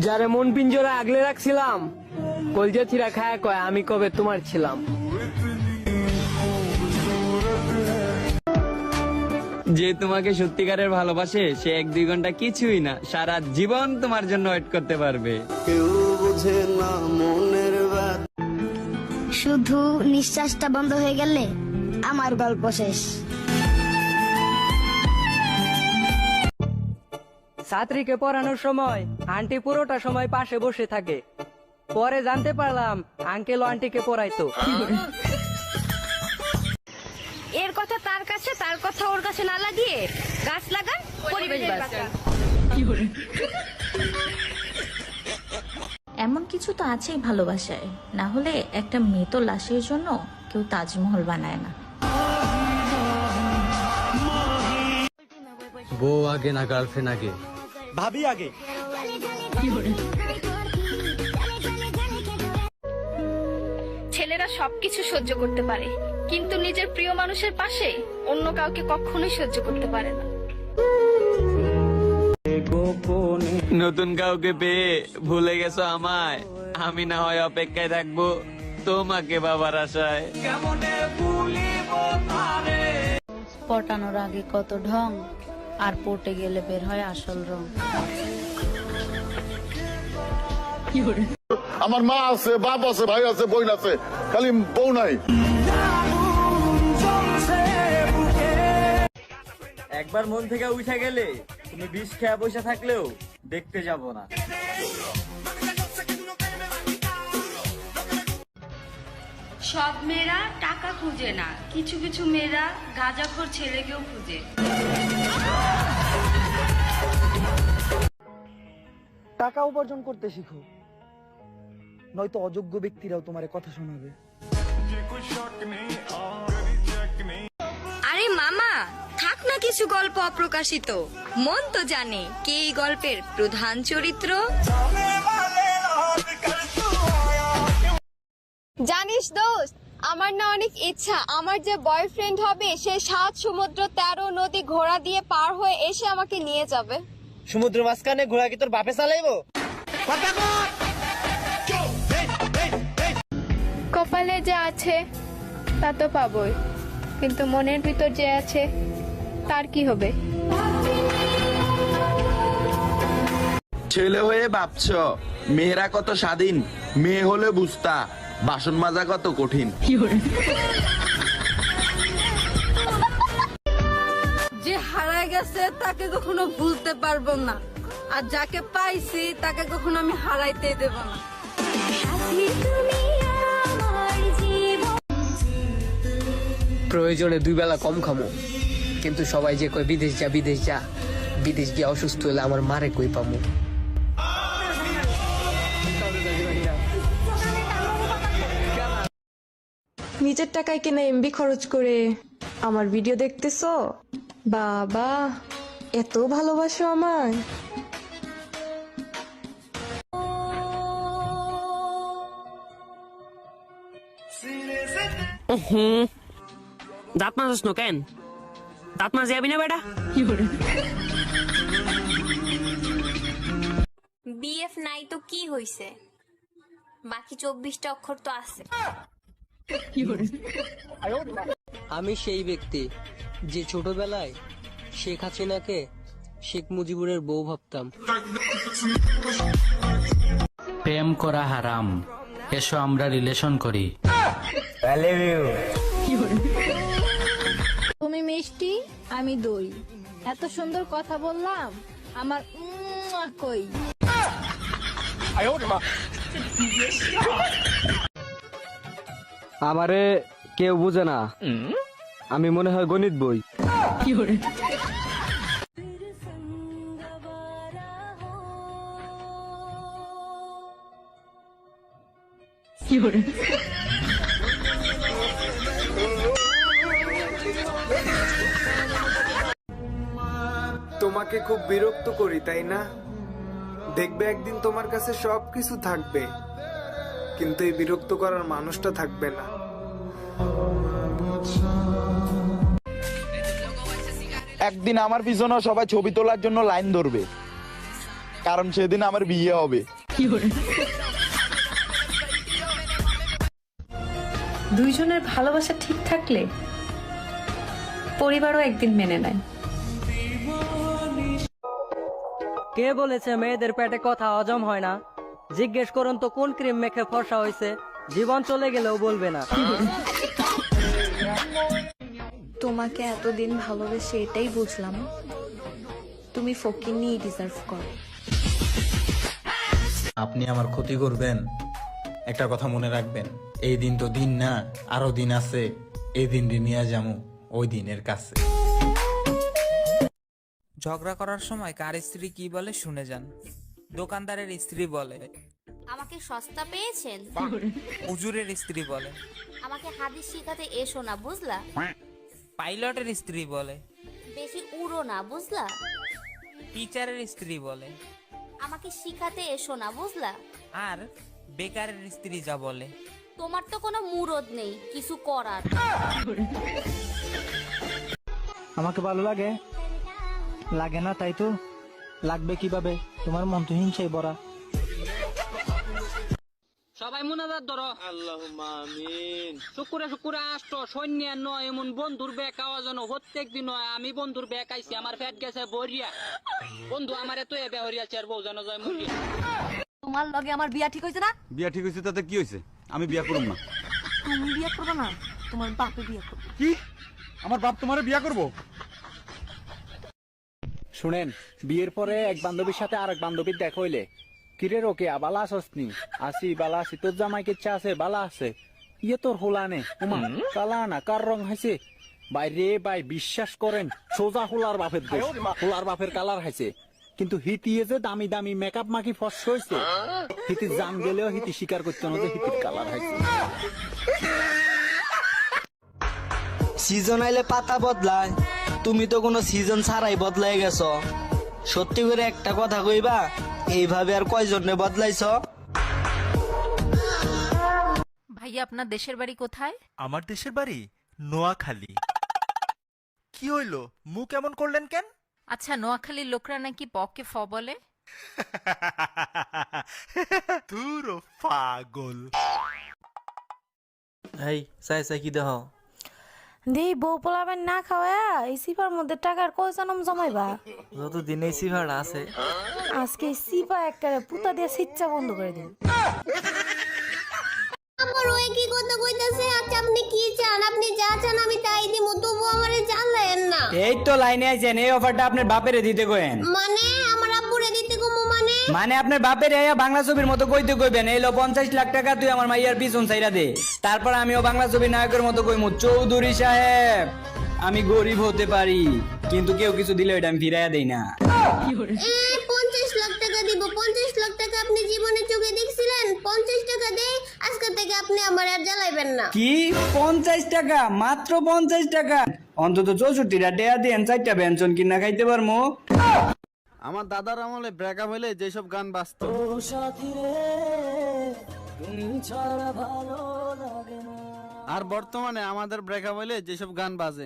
যারে মন পিঞ্জরা আগলে রাখছিলাম, কলজা থিরা খায় কয় আমি কবে তোমার ছিলাম। যে তোমাকে সত্যিকারের ভালোবাসে সে 1-2 ঘন্টা কিছুই না, সারা জীবন তোমার জন্য ওয়েট করতে পারবে। কেউ বোঝে না মনের শুধু নিঃশ্বাসটা বন্ধ হয়ে গেলে আমার গল্প শেষ। ছাত্রীকে পড়ানোর সময় আন্টি পুরোটা সময় পাশে বসে থাকে, পরে জানতে পারলাম আঙ্কেল ও আন্টিকে পড়াইতো। এর কথা তার কাছে, তার কথা ওর কাছে না লাগিয়ে গাছ লাগান, পরিবেশ বাঁচান। এমন কিছু তো আছেই ভালোবাসায়, না হলে একটা মৃত লাশের জন্য কেউ তাজমহল বানায় না। বউ আগে না গার্লফ্রেন্ড আগে? ভাবি আগে। ছেলেরা সবকিছু সহ্য করতে পারে, কিন্তু নিজের প্রিয় মানুষের পাশে অন্য কাউকে কখনোই সহ্য করতে পারে না। নতুন কাউকে পেয়ে ভুলে গেছো আমায়, আমি না হয় অপেক্ষায় থাকবো তোমাকে বাবার আশায়। পটানোর আগে কত ঢং, আর পটে গেলে বের হয় আসল রং। আমার মা আছে, বাপ আছে, ভাই আছে, বোন আছে, খালি বউ নাই। একবার মন থেকে উঠে গেলে তুমি বিষ খেয়ে বসে থাকলেও দেখতে যাব না। সব মেয়েরা টাকা খুঁজে না, কিছু কিছু মেয়েরা গাঁজাখোর ছেলেকেও খুঁজে। টাকা উপার্জন করতে শিখো, নয়তো অযোগ্য ব্যক্তিরাও তোমার কথা শোনাবে। আরে মামা, থাক না কিছু গল্প অপ্রকাশিত, মন তো জানে কে এই গল্পের প্রধান চরিত্র। জানিস দোস্ত, আমার না অনেক ইচ্ছা আমার যে বয়ফ্রেন্ড হবে সে 7 সমুদ্র 13 নদী ঘোড়া দিয়ে পার হয়ে এসে আমাকে নিয়ে যাবে। সমুদ্র মাঝখানে ঘোড়া কি তোর বাপে চালাইবো? কপালে যে আছে তা তো পাবোই, কিন্তু মনের ভিতর যে আছে তার কি হবে? ছেলে হয়ে ভাবছ মেয়েরা কত স্বাধীন, মেয়ে হলে বুঝতা বাসন মাজা কত কঠিন। যে হারায় গেছে তাকে কখনো ভুলতে পারবো না, আর যাকে পাইছি তাকে কখনো আমি হারাইতে দেব না। প্রয়োজনে 2 বেলা কম খামো, কিন্তু সবাই যে কয় বিদেশ যা বিদেশ যা, বিদেশ গিয়ে অসুস্থ হলে আমার মারে কই পামু। নিজের টাকায় কেনা এমবি খরচ করে আমার ভিডিও দেখতেছো? বাবা, এত ভালোবাসো আমায়। দাঁত মাজাস না কেন? দাঁত মাঝে যাবি না বেটা? বিএফ নাই তো কি হইছে, বাকি 24টা অক্ষর তো আছে। আমি সেই ব্যক্তি যে ছোটবেলায় শেখ হাসিনাকে শেখ মুজিবুরের বউ ভাবতাম। প্রেম করা হারাম, এসো আমরা রিলেশন করি। তুমি মিষ্টি, আমি দই, এত সুন্দর কথা বললাম, আমার কই। আমারে কেউ বুঝে না, আমি মনে হয় গণিত বই। তোমাকে খুব বিরক্ত করি তাই না? দেখবে একদিন তোমার কাছে সবকিছু থাকবে, কিন্তু এই বিরক্ত করার মানুষটা থাকবে না। একদিন আমার পিছনে সবাই ছবি তোলার জন্য লাইন ধরবে, কারণ সেদিন আমার বিয়ে হবে। দুইজনের ভালোবাসা ঠিক থাকলে পরিবারও একদিন মেনে নেয়। কে বলেছে মেয়েদের পেটে কথা হজম হয় না? জিজ্ঞেস করুন তো কোন ক্রিম মেখে ফর্সা হয়েছে, জীবন চলে গেলেও বলবে না। তোমাকে এতদিন ভালোবেসে এটাই বুঝলাম, তুমি ফকিন্নি ডিজার্ভ করো। আপনি আমার ক্ষতি করবেন, একটা কথা মনে রাখবেন, এই দিন তো দিন না, আরো দিন আছে। এই দিন নিয়ে যাবো ওই দিনের কাছে। ঝগড়া করার সময় কার স্ত্রী কি বলে শুনে যান। দোকানদারের স্ত্রী বলে, আমাকে সস্তা পেয়েছেন। হুজুরের স্ত্রী বলে, আমাকে হাদিস শিখাতে এসো না, বুঝলা? পাইলটের স্ত্রী বলে, বেশি উড়ো না, বুঝলা? টিচারের স্ত্রী বলে, আমাকে শিখাতে এসো না, বুঝলা? আর বেকারের স্ত্রী যা বলে, তোমার তো কোনো মুরদ নেই কিছু করার। আমাকে ভালো লাগে? লাগে না, তাই তো লাগবে কিভাবে? তোমার মন তো হিংসায় ভরা। সবাই মুনাজাত ধরো। আল্লাহুম্মা আমিন। শুকুরে শুকুরে আসতো সৈন্য নয়, এমন বন্ধুর ব্যাগ আওয়া যেন প্রত্যেক দিন হয়। আমি বন্ধুর ব্যাগ আইছি, আমার পেট গেছে বরিয়া। বন্ধু আমার এত এ বেহরিয়া চেয়ার বউ যেন যায় মরিয়া। তোমার লগে আমার বিয়া ঠিক হয়েছে না? বিয়া ঠিক হয়েছে তাতে কি হয়েছে? আমি বিয়া করব না। তুমি বিয়া করবে না, তোমার বাপে বিয়া করবে। কি? আমার বাপ তোমারে বিয়া করব? শুনেন, বিয়ের পরে এক বান্ধবীর সাথে আরেক বান্ধবীর দেখা হইলে, কিরে রোকে বালা আসনি? আসি বালা আসি, তোর জামাইকে ইচ্ছা আছে? বালা আছে। ইয়ে তোর হোলানে উমা কালা না, কার রং হাইছে? বাইরে ভাই বিশ্বাস করেন, সোজা হোলার বাপের দোষ। হোলার বাপের কালার হাইছে, কিন্তু হিতিয়ে যে দামি দামি মেকআপ মাখি ফস হয়েছে, হিতি জান গেলেও হিতি স্বীকার করতে না যে হিতির কালার হাইছে। সিজন আইলে পাতা বদলায়, তুমি তো কোনো সিজন ছাড়াই বদলাই গেছো। সত্যি করে একটা কথা কইবা, এইভাবে আর কয়জনে বদলাইছ? ভাইয়া আপনার দেশের বাড়ি কোথায়? আমার দেশের বাড়ি নোয়াখালী। কি হইলো, মুখ এমন করলেন কেন? আচ্ছা, নোয়াখালীর লোকরা নাকি পকে ফ বলে। তুর পাগল। এই চাই চাই কি দেহ দেই বউ পোলাবেন না খাওয়া এই সিপার মধ্যে টাকার কয় জনম জমাইবা? যতদিন এই সিভাড়া আছে। আজকে সিপা একটা পুতা দিয়ে সিচ্চা বন্ধ করে দিন। আমার ওই কি কথা কইতাছে? আচ্ছা আপনি কি চান? আপনি যা চান আমি তাই দিব, তবু আমারে জানলেন না। এই তো লাইনে আইছেন, এই অফারটা আপনার বাপেরে দিতে কইেন। মানে আমার আব্বুরে দিতে কমু? মানে আপনার বাপেরে বাংলা ছবির মতো কইতে কইবেন, এই লো 50 লাখ টাকা তুই আমার মাইয়ার পিছন ছাইরা দে। তারপর আমিও বাংলা ছবির নায়কের মতো কইমু, চৌধুরী সাহেব আমি গরিব হতে পারি, কিন্তু কেউ কিছু দিলে ওইটা আমি ফিরাইয়া দেই না। 50 লাখ টাকা দিব। 50 লাখ টাকা আপনি জীবনে চোখে দেখছিলেন? 50 টাকা দেই, আজকে থেকে আপনি আমার আর জ্বালাইবেন না। কি 50 টাকা? মাত্র 50 টাকা? অন্তত 64টা টাকা দেন, 4টা ব্যঞ্জন কিনা খাইতে পারমু। আমার দাদার আমলে ব্রেকআপ হইলে যেসব গান বাজতো, আর বর্তমানে আমাদের ব্রেকআপ হইলে যেসব গান বাজে।